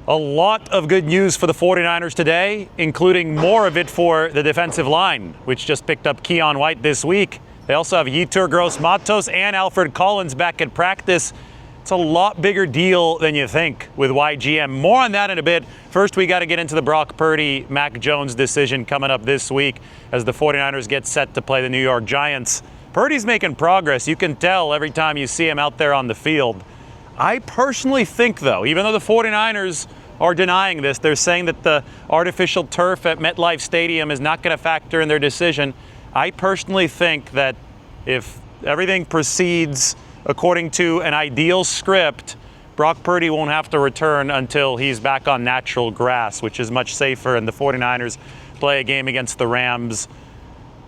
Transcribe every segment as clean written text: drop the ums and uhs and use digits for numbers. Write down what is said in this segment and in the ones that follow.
A lot of good news for the 49ers today, including more of it for the defensive line, which just picked up Keion White this week. They also have Yetur Gross-Matos and Alfred Collins back at practice. It's a lot bigger deal than you think with YGM. More on that in a bit. First, we got to get into the Brock Purdy, Mac Jones decision coming up this week as the 49ers get set to play the New York Giants. Purdy's making progress. You can tell every time you see him out there on the field. I personally think, though, even though the 49ers are denying this, they're saying that the artificial turf at MetLife Stadium is not going to factor in their decision. I personally think that if everything proceeds according to an ideal script, Brock Purdy won't have to return until he's back on natural grass, which is much safer, and the 49ers play a game against the Rams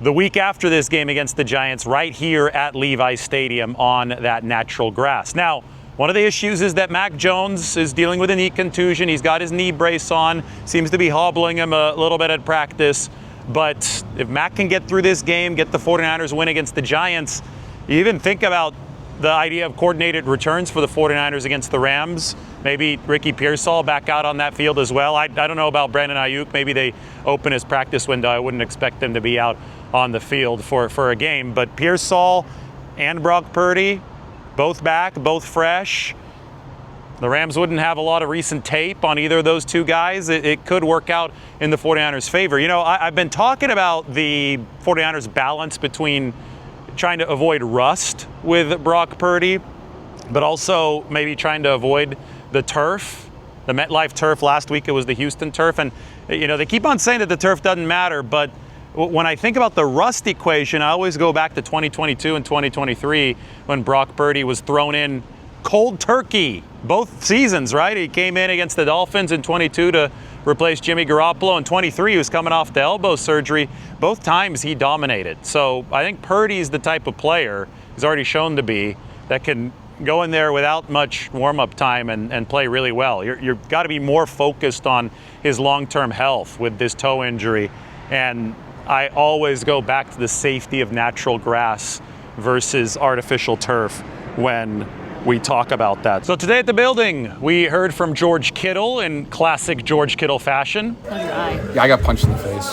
the week after this game against the Giants right here at Levi's Stadium on that natural grass. Now, one of the issues is that Mac Jones is dealing with a knee contusion. He's got his knee brace on, seems to be hobbling him a little bit at practice. But if Mac can get through this game, get the 49ers win against the Giants, you even think about the idea of coordinated returns for the 49ers against the Rams. Maybe Ricky Pearsall back out on that field as well. I don't know about Brandon Ayuk. Maybe they open his practice window. I wouldn't expect them to be out on the field for a game. But Pearsall and Brock Purdy, both back, both fresh. The Rams wouldn't have a lot of recent tape on either of those two guys. It could work out in the 49ers' favor. You know, I've been talking about the 49ers' balance between trying to avoid rust with Brock Purdy, but also maybe trying to avoid the turf, the MetLife turf. Last week it was the Houston turf. And, you know, they keep on saying that the turf doesn't matter, but when I think about the rust equation, I always go back to 2022 and 2023 when Brock Purdy was thrown in cold turkey both seasons, right? He came in against the Dolphins in 22 to replace Jimmy Garoppolo. In 23, he was coming off the elbow surgery. Both times he dominated. So I think Purdy's the type of player, he's already shown to be, that can go in there without much warm-up time and play really well. You've got to be more focused on his long-term health with this toe injury. And I always go back to the safety of natural grass versus artificial turf when we talk about that. So today at the building, we heard from George Kittle in classic George Kittle fashion. Yeah, I got punched in the face.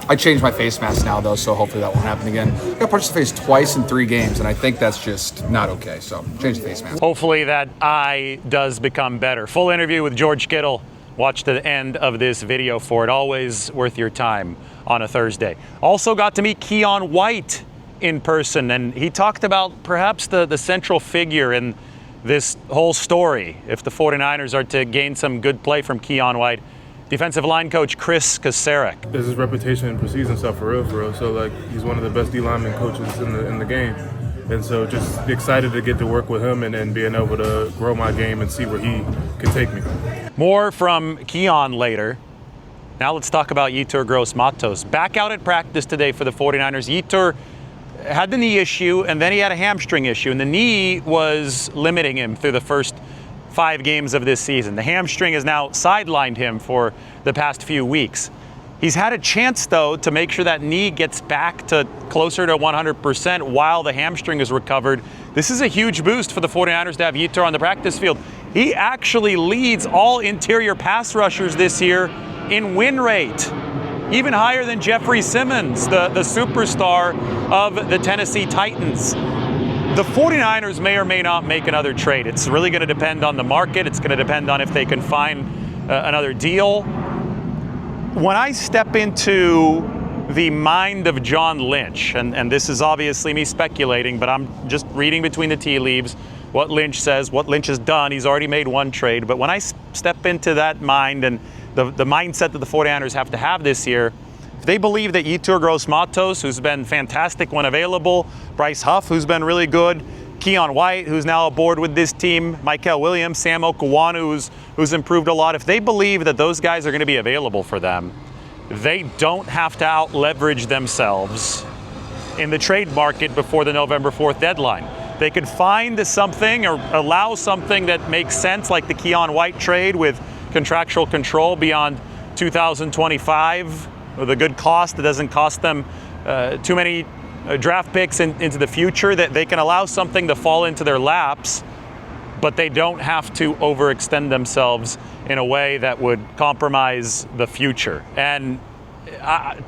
I changed my face mask now, though, so hopefully that won't happen again. I got punched in the face twice in 3 games, and I think that's just not okay, so change the face mask. Hopefully that eye does become better. Full interview with George Kittle. Watch the end of this video for it. Always worth your time on a Thursday. Also got to meet Keion White in person, and he talked about perhaps the central figure in this whole story if the 49ers are to gain some good play from Keion White. Defensive line coach Chris Kacerek. There's his reputation in preseason stuff for real. So like he's one of the best D lineman coaches in the game. And so just excited to get to work with him and being able to grow my game and see where he can take me. More from Keion later. Now let's talk about Yetur Gross-Matos. Back out at practice today for the 49ers. Yetur had the knee issue, and then he had a hamstring issue, and the knee was limiting him through the first 5 games of this season. The hamstring has now sidelined him for the past few weeks. He's had a chance, though, to make sure that knee gets back to closer to 100% while the hamstring is recovered. This is a huge boost for the 49ers to have Yetur on the practice field. He actually leads all interior pass rushers this year in win rate, even higher than Jeffrey Simmons, the superstar of the Tennessee Titans. The 49ers may or may not make another trade. It's really going to depend on the market. It's going to depend on if they can find another deal. When I step into the mind of John Lynch, and this is obviously me speculating, but I'm just reading between the tea leaves what Lynch says, what Lynch has done. He's already made one trade. But when I step into that mind and the mindset that the 49ers have to have this year, if they believe that Yetur Gross-Matos, who's been fantastic when available, Bryce Huff, who's been really good, Keion White, who's now aboard with this team, Michael Williams, Sam Okuwanu, who's improved a lot, if they believe that those guys are going to be available for them, they don't have to out-leverage themselves in the trade market before the November 4th deadline. They could find something or allow something that makes sense, like the Keion White trade with contractual control beyond 2025 with a good cost that doesn't cost them too many draft picks into the future, that they can allow something to fall into their laps but they don't have to overextend themselves in a way that would compromise the future. And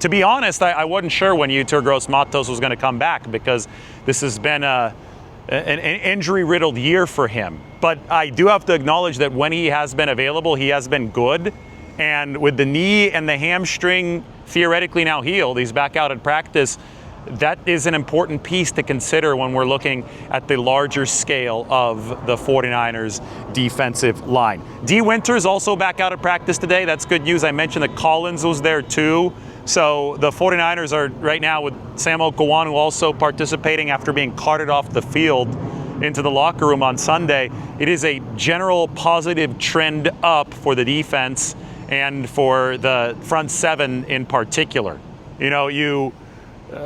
to be honest, I wasn't sure when Yetur Gross-Matos was going to come back, because this has been an injury-riddled year for him. But I do have to acknowledge that when he has been available, he has been good. And with the knee and the hamstring theoretically now healed, he's back out at practice. That is an important piece to consider when we're looking at the larger scale of the 49ers defensive line. D. Winters also back out at practice today. That's good news. I mentioned that Collins was there too. So the 49ers are right now with Sam Okawanu also participating after being carted off the field into the locker room on Sunday. It is a general positive trend up for the defense and for the front seven in particular. You know, you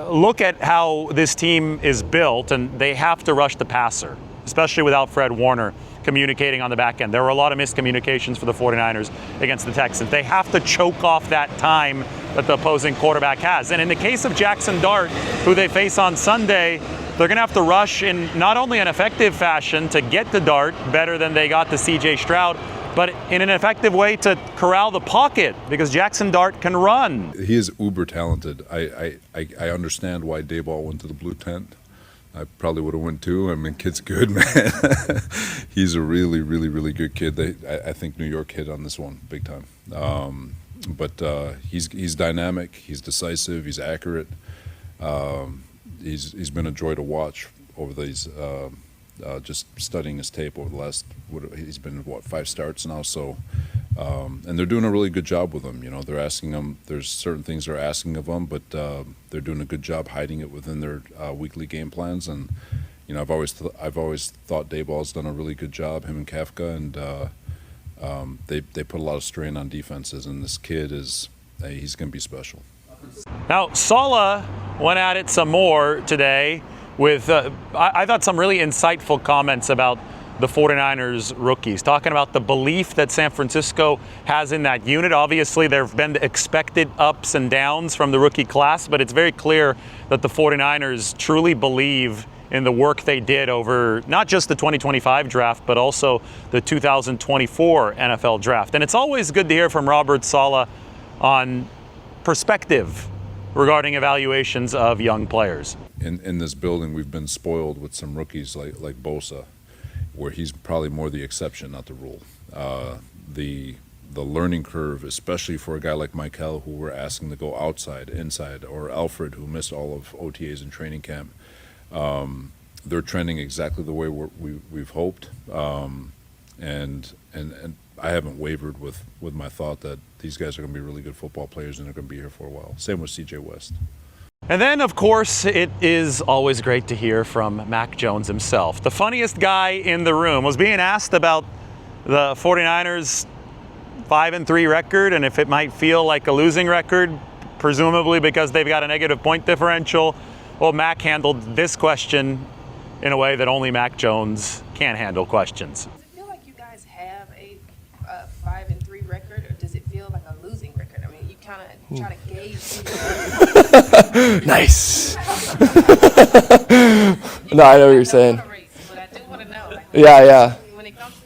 look at how this team is built, and they have to rush the passer, especially without Fred Warner communicating on the back end. There were a lot of miscommunications for the 49ers against the Texans. They have to choke off that time that the opposing quarterback has. And in the case of Jackson Dart, who they face on Sunday, they're going to have to rush in not only an effective fashion to get to Dart better than they got to C.J. Stroud, but in an effective way to corral the pocket, because Jackson Dart can run. He is uber talented. I understand why Dayball went to the blue tent. I probably would have went too. I mean, kid's good, man. He's a really, really, really good kid. I think New York hit on this one big time. But he's dynamic. He's decisive. He's accurate. He's been a joy to watch over these. Just studying his tape over the last, he's been 5 starts now, so and they're doing a really good job with him. You know, they're asking him, there's certain things they're asking of him, but they're doing a good job hiding it within their weekly game plans. And you know, I've always thought Dayball's done a really good job, him and Kafka, and they put a lot of strain on defenses, and this kid he's going to be special. Now Saleh went at it some more today with, I thought, some really insightful comments about the 49ers rookies, talking about the belief that San Francisco has in that unit. Obviously, there have been expected ups and downs from the rookie class, but it's very clear that the 49ers truly believe in the work they did over not just the 2025 draft, but also the 2024 NFL draft. And it's always good to hear from Robert Saleh on perspective regarding evaluations of young players. In this building, we've been spoiled with some rookies like Bosa, where he's probably more the exception, not the rule. The learning curve, especially for a guy like Michael, who we're asking to go outside, inside, or Alfred, who missed all of OTAs and training camp, they're trending exactly the way we've hoped. And I haven't wavered with my thought that these guys are going to be really good football players and they're going to be here for a while. Same with C.J. West. And then, of course, it is always great to hear from Mac Jones himself. The funniest guy in the room was being asked about the 49ers' 5-3 record and if it might feel like a losing record, presumably because they've got a negative point differential. Well, Mac handled this question in a way that only Mac Jones can handle questions. Does it feel like you guys have a 5-3 record, or does it feel like a losing record? I mean, you kind of try to gauge. Nice. No, I know what you're saying. But I do want to know. Like, Yeah. When it comes to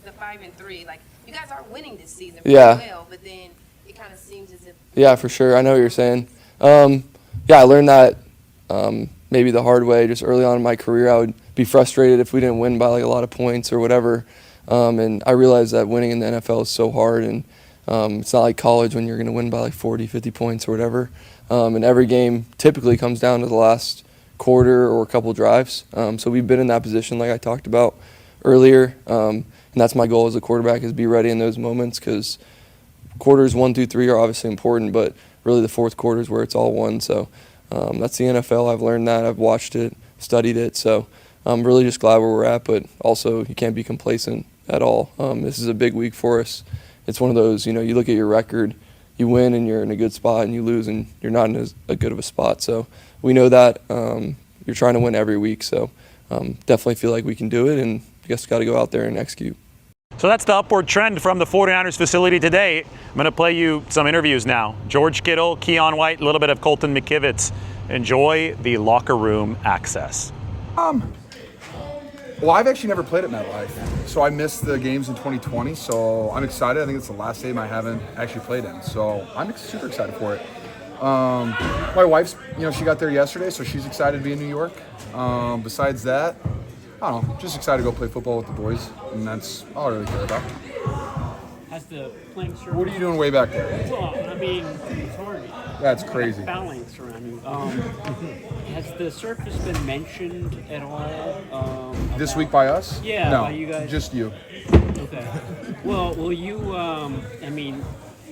the 5-3, like, you guys are winning this season pretty well, but then it kind of seems as if. Yeah, for sure. I know what you're saying. I learned that maybe the hard way. Just early on in my career, I would be frustrated if we didn't win by like a lot of points or whatever. And I realized that winning in the NFL is so hard, and it's not like college when you're going to win by like 40, 50 points or whatever. And every game typically comes down to the last quarter or a couple drives. So we've been in that position like I talked about earlier. And that's my goal as a quarterback, is be ready in those moments, because quarters 1 through 3 are obviously important, but really the fourth quarter is where it's all won. So that's the NFL. I've learned that. I've watched it, studied it. So I'm really just glad where we're at, but also you can't be complacent at all. This is a big week for us. It's one of those, you look at your record, you win and you're in a good spot, and you lose and you're not in a good of a spot. So we know that. You're trying to win every week. So definitely feel like we can do it, and I guess got to go out there and execute. So that's the upward trend from the 49ers facility today. I'm going to play you some interviews now. George Kittle, Keon White, a little bit of Colton McKivitz. Enjoy the locker room access. Well, I've actually never played at MetLife, so I missed the games in 2020. So I'm excited. I think it's the last game I haven't actually played in. So I'm super excited for it. My wife's, she got there yesterday, so she's excited to be in New York. Besides that, I don't know, just excited to go play football with the boys, and that's all I really care about. Has the playing surface... What are you doing way back there? Well, I mean, it's hard. That's crazy. Phalanx around you. Has the surface been mentioned at all? This week by us? Yeah, no, by you guys. Just you. Okay. Well, will you,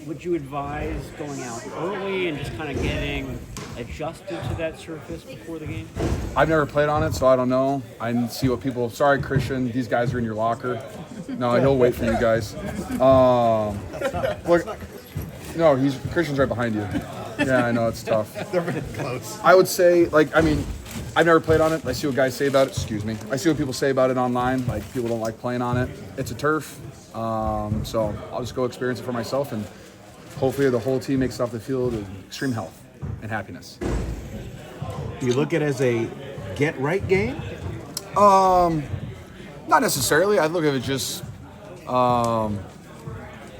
would you advise going out early and just kind of getting adjusted to that surface before the game? I've never played on it, so I don't know. I see what people. Sorry, Christian. These guys are in your locker. No, he'll wait for you guys. Look, no, Christian's right behind you. Yeah, I know it's tough. They're very close. I would say, I've never played on it. I see what guys say about it. Excuse me. I see what people say about it online. Like, people don't like playing on it. It's a turf. So I'll just go experience it for myself, and hopefully the whole team makes it off the field with extreme health and happiness. Do you look at it as a get-right game? Not necessarily. I look at it just. I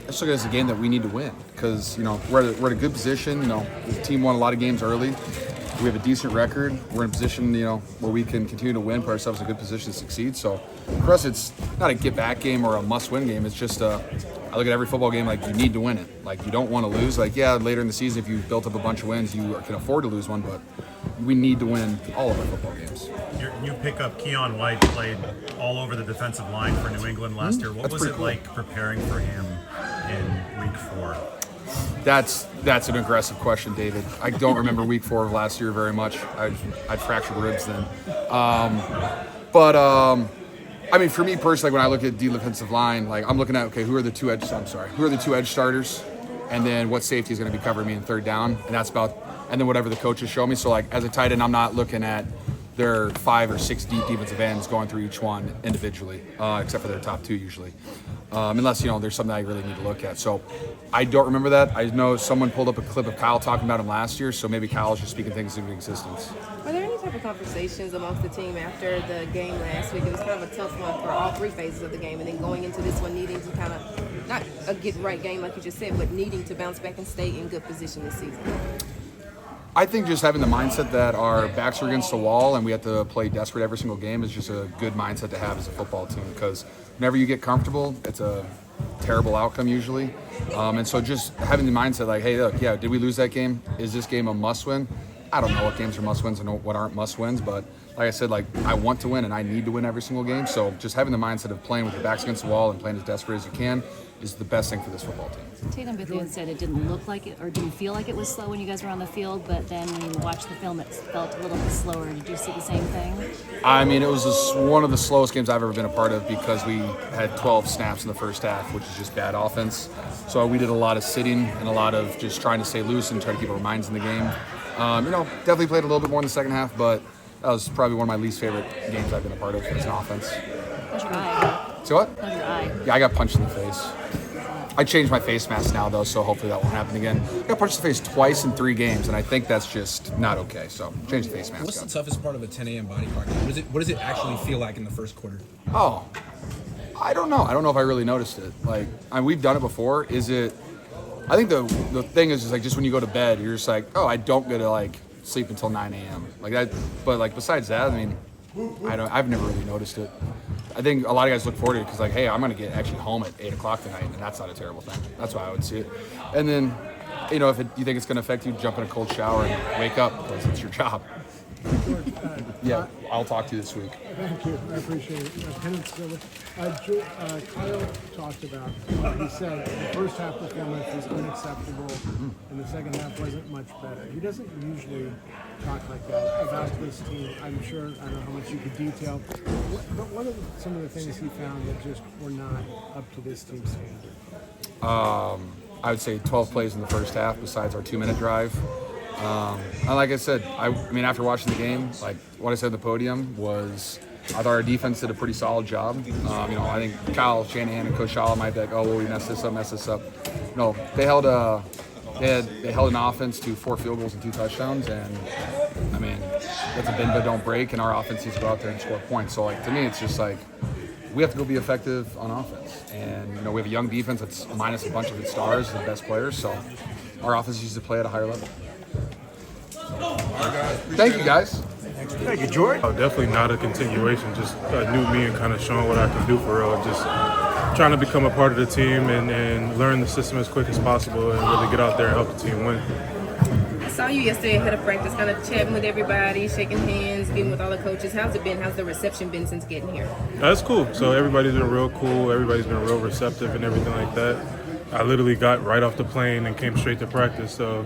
just look at it as a game that we need to win because we're at a good position. The team won a lot of games early. We have a decent record. We're in a position where we can continue to win, put ourselves in a good position to succeed. So for us, it's not a get-back game or a must-win game. It's just I look at every football game like you need to win it. Like, you don't want to lose. Like, yeah, later in the season, if you built up a bunch of wins, you can afford to lose one, but we need to win all of our football games. Your new pickup, Keon White, played all over the defensive line for New England last year. What was it like preparing for him in Week 4? That's an aggressive question, David. I don't remember Week 4 of last year very much. I'd fractured ribs then. For me personally, when I look at the defensive line, I'm looking at, okay, who are the two edge starters, and then what safety is going to be covering me in third down, and then whatever the coaches show me. So, as a tight end, I'm not looking at their 5 or 6 deep defensive ends going through each one individually, except for their top 2 usually. Unless, there's something I really need to look at. So I don't remember that. I know someone pulled up a clip of Kyle talking about him last year, so maybe Kyle's just speaking things into existence. Were there any type of conversations amongst the team after the game last week? It was kind of a tough one for all 3 phases of the game, and then going into this one needing to kind of, not a get-right game like you just said, but needing to bounce back and stay in good position this season. I think just having the mindset that our backs are against the wall and we have to play desperate every single game is just a good mindset to have as a football team, because whenever you get comfortable, it's a terrible outcome usually. And so just having the mindset like, hey, look, yeah, did we lose that game? Is this game a must-win? I don't know what games are must-wins and what aren't must-wins, but like I said, I want to win and I need to win every single game. So just having the mindset of playing with your backs against the wall and playing as desperate as you can is the best thing for this football team. Tatum Bethune said it didn't look like it, or didn't feel like it was slow when you guys were on the field, but then when you watched the film, it felt a little bit slower. Did you see the same thing? It was one of the slowest games I've ever been a part of because we had 12 snaps in the first half, which is just bad offense. So we did a lot of sitting and a lot of just trying to stay loose and try to keep our minds in the game. Definitely played a little bit more in the second half, but that was probably one of my least favorite games I've been a part of as an offense. How's your eye? See what? How's your eye? Yeah, I got punched in the face. I changed my face mask now, though, so hopefully that won't happen again. I got punched in the face twice in 3 games, and I think that's just not okay. So change the face mask. What's the toughest part of a 10 a.m. body park? What does it actually feel like in the first quarter? Oh, I don't know. I don't know if I really noticed it. We've done it before. I think the thing is just when you go to bed, you're just like, oh, I don't get to sleep until 9 a.m. like that. But besides that, I've never really noticed it. I think a lot of guys look forward to it because, hey, I'm going to get actually home at 8 o'clock tonight, and that's not a terrible thing. That's why I would see it. And then, if you think it's going to affect you, jump in a cold shower and wake up because it's your job. Yeah, I'll talk to you this week. Thank you. I appreciate it. Kyle talked about, he said the first half performance was unacceptable and the second half wasn't much better. He doesn't usually talk like that about this team. I'm sure, I don't know how much you could detail, but what are some of the things he found that just were not up to this team's standard? I would say 12 plays in the first half besides our 2-minute drive. And like I said, after watching the game, what I said at the podium was I thought our defense did a pretty solid job. I think Kyle Shanahan and Coach Shala might be like, oh, well, we messed this up. No, they held an offense to 4 field goals and 2 touchdowns, and that's a bend but don't break, and our offense needs to go out there and score points. So, like, to me, it's just like we have to go be effective on offense. And, you know, we have a young defense that's minus a bunch of its stars, the best players. So our offense needs to play at a higher level. Thank you, guys. Thank you, George. Oh, definitely not a continuation, just a new me and kind of showing what I can do for real. Just trying to become a part of the team and learn the system as quick as possible and really get out there and help the team win. I saw you yesterday ahead of practice, kind of chatting with everybody, shaking hands, getting with all the coaches. How's it been? How's the reception been since getting here? That's cool. So everybody's been real cool. Everybody's been real receptive and everything like that. I literally got right off the plane and came straight to practice. So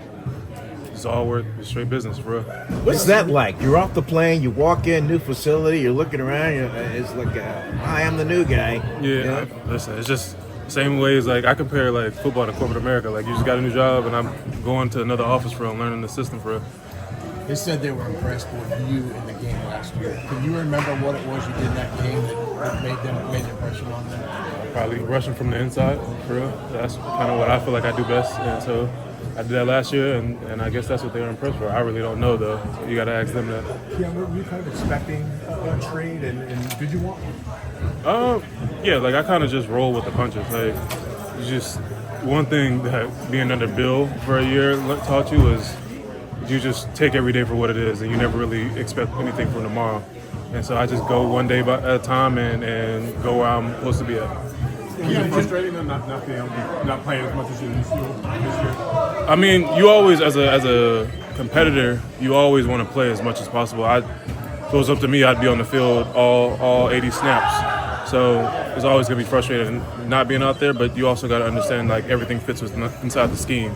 it's all worth straight business, bro. What's that like? You're off the plane, you walk in, new facility, you're looking around, it's like, hi, I'm the new guy. Yeah, You know? listen, it's just same way as like I compare like football to corporate America. Like you just got a new job and I'm going to another office for and learning the system for real. They said they were impressed with you in the game last year. Can you remember what it was you did in that game that made an impression on them? Probably rushing from the inside, for real. That's kind of what I feel like I do best. And so I did that last year, and I guess that's what they were impressed for. I really don't know, though. So you got to ask them that. Yeah, were you kind of expecting a trade, and did you want one? Yeah, like I kind of just roll with the punches. Like, it's just one thing that being under Bill for a year taught you is you just take every day for what it is, and you never really expect anything from tomorrow. And so I just go one day at a time and go where I'm supposed to be at. Is it frustrating them not playing as much as you used to this year? I mean, you always, as a competitor, you always want to play as much as possible. If it was up to me, I'd be on the field all 80 snaps. So it's always going to be frustrating not being out there, but you also got to understand, like, everything fits inside the scheme.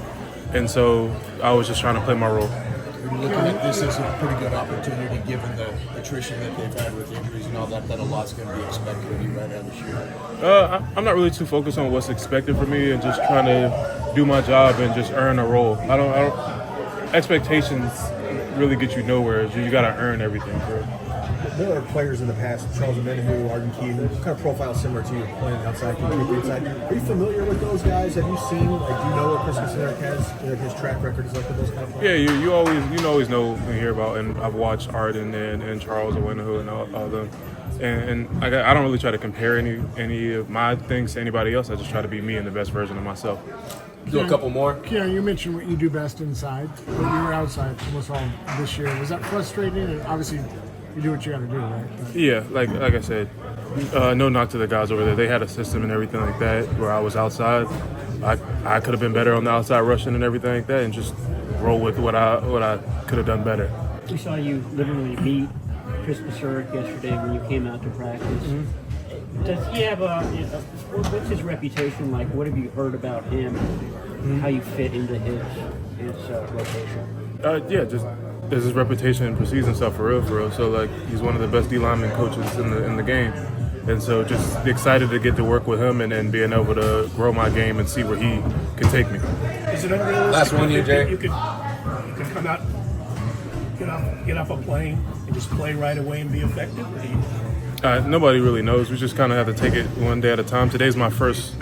And so I was just trying to play my role. Are you looking at this as a pretty good opportunity, given the attrition that they've had with injuries and all that a lot's going to be expected of you right now this year? I'm not really too focused on what's expected from me and just trying to do my job and just earn a role. I don't expectations really get you nowhere. You got to earn everything, bro. There are players in the past, Charles Omenihu, Arden Key, kind of profile similar to you, playing outside, competing inside. Are you familiar with those guys? Have you seen, do you know what Chris Kucinich has, his track record is like with those kind of players? Yeah, you always know and hear about, and I've watched Arden and Charles Omenihu and all them. And I don't really try to compare any of my things to anybody else. I just try to be me and the best version of myself. Do a couple more. Keon, you mentioned what you do best inside, but you were outside almost all this year. Was that frustrating? And obviously, you do what you got to do, right? But yeah, like I said, no knock to the guys over there. They had a system and everything like that where I was outside. I could have been better on the outside rushing and everything like that, and just roll with what I could have done better. We saw you literally beat Chris Kucinich yesterday when you came out to practice. Mm-hmm. Does he have what's his reputation like? What have you heard about him? Mm-hmm. How you fit into his rotation? Yeah, just there's his reputation precedes himself for real. So like he's one of the best D lineman coaches in the game, and so just excited to get to work with him and being able to grow my game and see where he can take me. Is it unrealistic? Last one, you, Jay. You could come out, get off a plane and just play right away and be effective. Nobody really knows. We just kind of have to take it one day at a time. Today's my first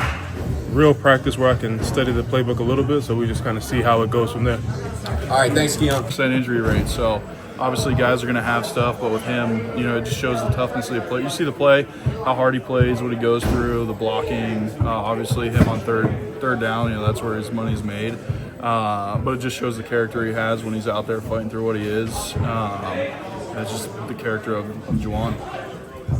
real practice where I can study the playbook a little bit, so we just kind of see how it goes from there. All right, thanks, Keon. % injury rate, so obviously guys are going to have stuff, but with him, it just shows the toughness of the play. You see the play, how hard he plays, what he goes through, the blocking, obviously him on third down, that's where his money's made. But it just shows the character he has when he's out there fighting through what he is. It's just the character of Juwan.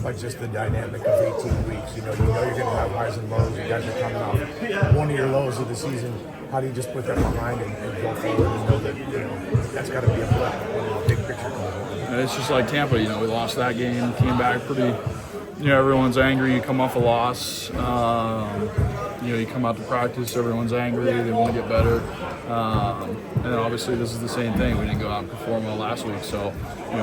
Like just the dynamic of 18 weeks. You know you're going to have highs and lows. You guys are coming off one of your lows of the season. How do you just put that behind and go forward and know that that's got to be a blip when the big picture comes on? It's just like Tampa. We lost that game, came back pretty. Everyone's angry. You come off a loss. You come out to practice. Everyone's angry. They want to get better. And then obviously this is the same thing. We didn't go out and perform well last week, so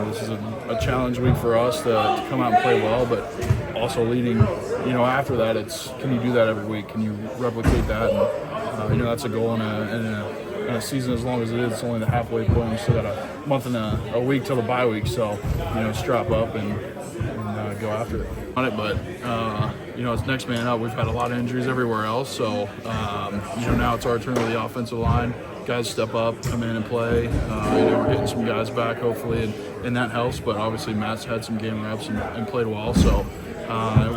this is a challenge week for us to come out and play well. But also leading, after that, it's can you do that every week? Can you replicate that? And that's a goal in a season as long as it is. It's only the halfway point. You still got a month and a week till the bye week, so strap up and go after it on it. But it's next man up. We've had a lot of injuries everywhere else, so now it's our turn with the offensive line. Guys step up, come in and play. We're getting some guys back hopefully, and that helps. But obviously Matt's had some game reps and played well, so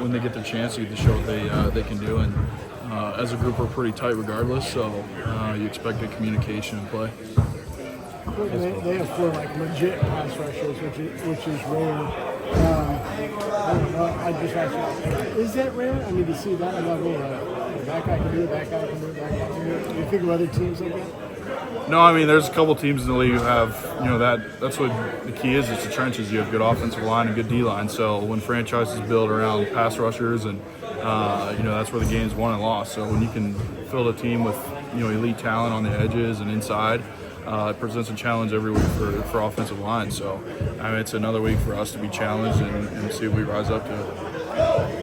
when they get the chance, they get to show what they can do. And as a group, we're pretty tight regardless, so you expect good communication and play. They have 4 legit pass rushers, which is rare. I don't know. I just asked you, is that rare? I mean, to see that level, that guy can do it, that guy can do it, that guy can do it. Do you think of other teams like that? No, I mean, there's a couple teams in the league who have, that's what the key is. It's the trenches. You have good offensive line and good D-line. So when franchises build around pass rushers and, that's where the game's won and lost. So when you can fill a team with, elite talent on the edges and inside, it presents a challenge every week for offensive line. So, it's another week for us to be challenged and see if we rise up to it.